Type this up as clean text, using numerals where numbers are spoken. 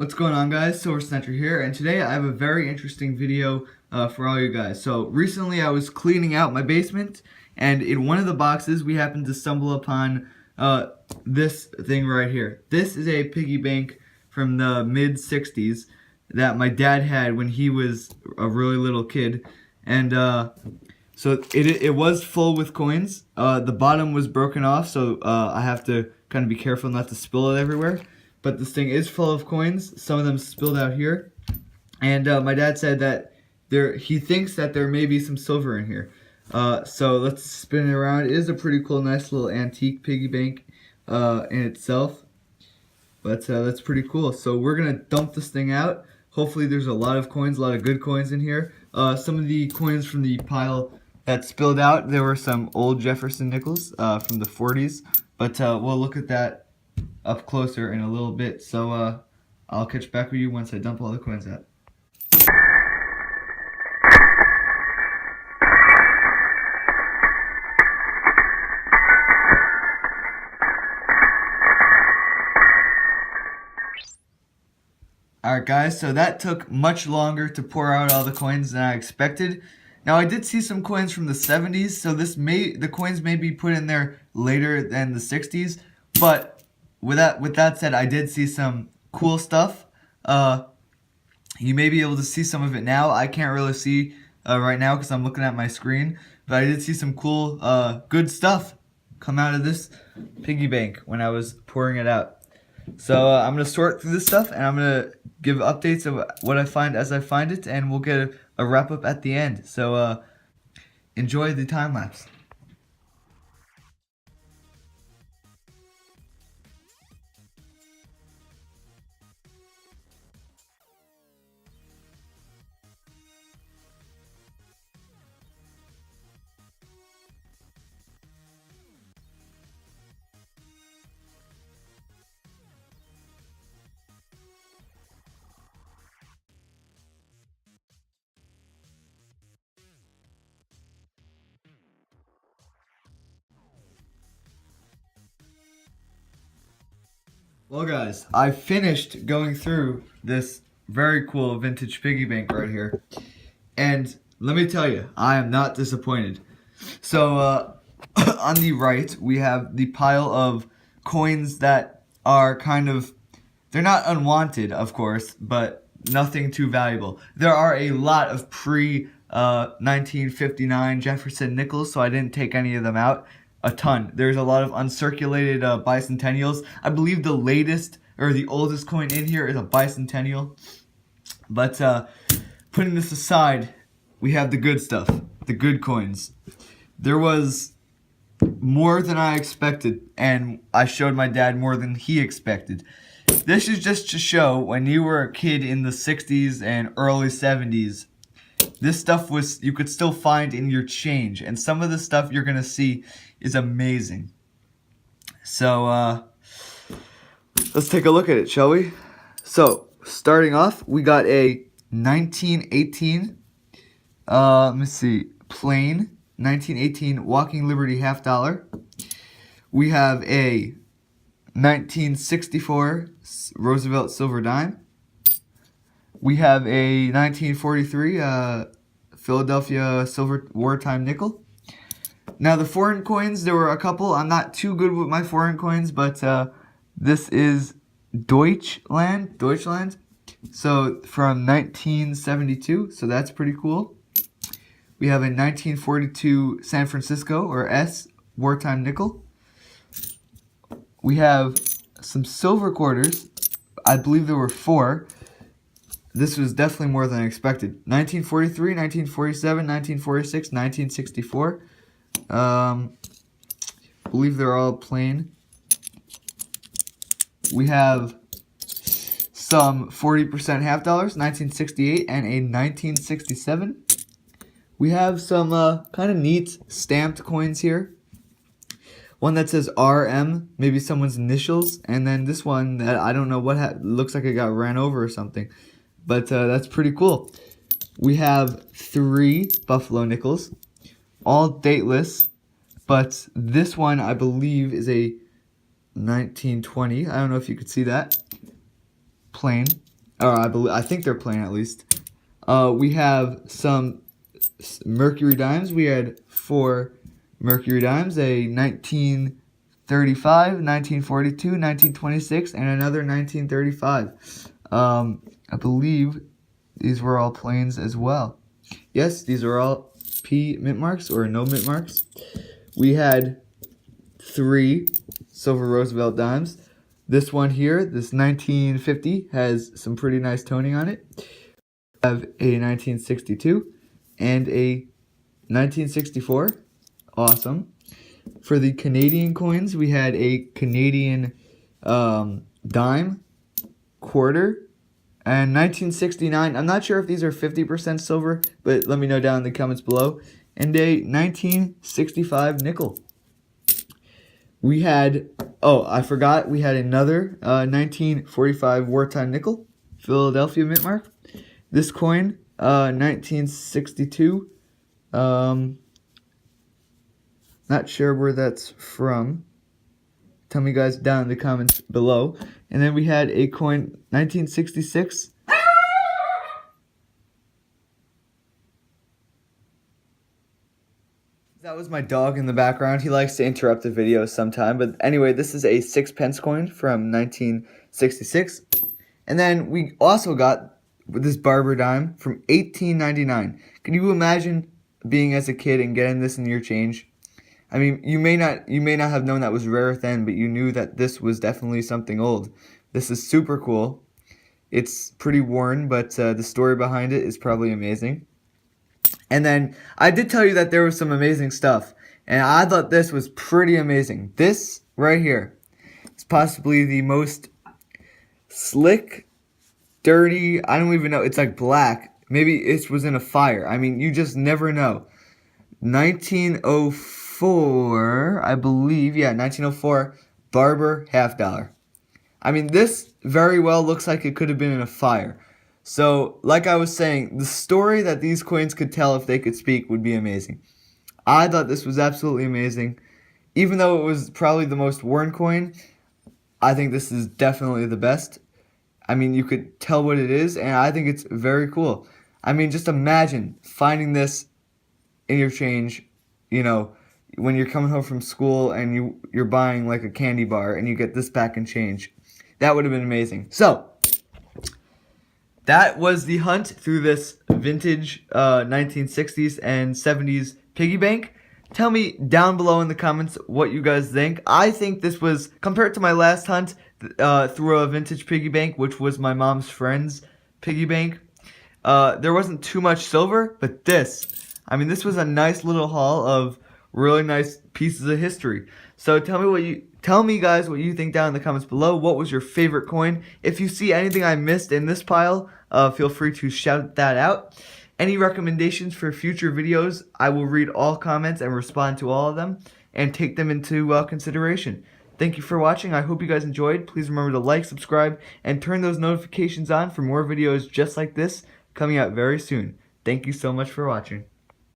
What's going on, guys? Silver Snatcher here, and today I have a very interesting video for all you guys. So recently I was cleaning out my basement, and in one of the boxes we happened to stumble upon this thing right here. This is a piggy bank from the mid-60s that my dad had when he was a really little kid, and so it was full with coins. The bottom was broken off, so I have to kind of be careful not to spill it everywhere. But this thing is full of coins. Some of them spilled out here. And my dad said that he thinks that there may be some silver in here. So let's spin it around. It is a pretty cool, nice little antique piggy bank in itself. But that's pretty cool. So we're going to dump this thing out. Hopefully there's a lot of coins, a lot of good coins in here. Some of the coins from the pile that spilled out, there were some old Jefferson nickels from the 40s. But we'll look at that up closer in a little bit, so I'll catch back with you once I dump all the coins out. Alright guys, so that took much longer to pour out all the coins than I expected. Now I did see some coins from the 70s, so the coins may be put in there later than the 60s, but with that said, I did see some cool stuff. You may be able to see some of it now. I can't really see right now because I'm looking at my screen. But I did see some cool, good stuff come out of this piggy bank when I was pouring it out. So I'm going to sort through this stuff, and I'm going to give updates of what I find as I find it, and we'll get a wrap-up at the end. So enjoy the time-lapse. Well guys, I finished going through this very cool vintage piggy bank right here, and let me tell you, I am not disappointed. So on the right, we have the pile of coins that are they're not unwanted, of course, but nothing too valuable. There are a lot of pre-1959 Jefferson nickels, so I didn't take any of them out. A ton. There's a lot of uncirculated bicentennials. I believe the latest or the oldest coin in here is a bicentennial. But putting this aside, we have the good stuff, the good coins. There was more than I expected, and I showed my dad more than he expected. This is just to show when you were a kid in the 60s and early 70s, this stuff you could still find in your change, and some of the stuff you're gonna see is amazing. So let's take a look at it, shall we? So starting off, we got a 1918 let me see, plain 1918 Walking Liberty $50. We have a 1964 Roosevelt silver dime. We have a 1943 Philadelphia silver wartime nickel. Now the foreign coins, there were a couple. I'm not too good with my foreign coins, but this is Deutschland. So from 1972, so that's pretty cool. We have a 1942 San Francisco, or S, wartime nickel. We have some silver quarters. I believe there were 4. This was definitely more than I expected. 1943, 1947, 1946, 1964. I believe they're all plain. We have some 40% half dollars, 1968 and a 1967. We have some kind of neat stamped coins here. One that says RM, maybe someone's initials, and then this one that I don't know what looks like it got ran over or something. But that's pretty cool. We have 3 Buffalo nickels, all dateless, but this one I believe is a 1920. I don't know if you could see that. Plain. or I think they're playing at least. We have some Mercury dimes. We had 4 Mercury dimes, a 1935, 1942, 1926, and another 1935. I believe these were all planes as well. Yes, these are all P mint marks or no mint marks. We had 3 silver Roosevelt dimes. This one here, this 1950, has some pretty nice toning on it. We have a 1962 and a 1964. Awesome. For the Canadian coins, we had a Canadian dime, quarter, and 1969. I'm not sure if these are 50% silver, but let me know down in the comments below. And a 1965 nickel. We had, oh, I forgot, we had another 1945 wartime nickel, Philadelphia mint mark. This coin, 1962. Not sure where that's from. Tell me guys down in the comments below. And then we had a coin, 1966. That was my dog in the background. He likes to interrupt the video sometime. But anyway, this is a 6-pence coin from 1966. And then we also got this Barber dime from 1899. Can you imagine being as a kid and getting this in your change? I mean, you may not have known that was rare then, but you knew that this was definitely something old. This is super cool. It's pretty worn, but the story behind it is probably amazing. And then I did tell you that there was some amazing stuff, and I thought this was pretty amazing. This right here is possibly the most slick, dirty, I don't even know, it's like black. Maybe it was in a fire. I mean, you just never know. 1904, I believe, yeah, 1904, Barber $50. I mean, this very well looks like it could have been in a fire. So, like I was saying, the story that these coins could tell if they could speak would be amazing. I thought this was absolutely amazing. Even though it was probably the most worn coin, I think this is definitely the best. I mean, you could tell what it is, and I think it's very cool. I mean, just imagine finding this in your change, you know, when you're coming home from school and you're buying like a candy bar and you get this back in change. That would have been amazing. So, that was the hunt through this vintage 1960s and 70s piggy bank. Tell me down below in the comments what you guys think. I think this was, compared to my last hunt through a vintage piggy bank, which was my mom's friend's piggy bank, there wasn't too much silver, but this, I mean, this was a nice little haul of really nice pieces of history. So tell me guys what you think down in the comments below. What was your favorite coin? If you see anything I missed in this pile, feel free to shout that out. Any recommendations for future videos, I will read all comments and respond to all of them and take them into consideration. Thank you for watching. I hope you guys enjoyed. Please remember to like, subscribe, and turn those notifications on for more videos just like this coming out very soon. Thank you so much for watching.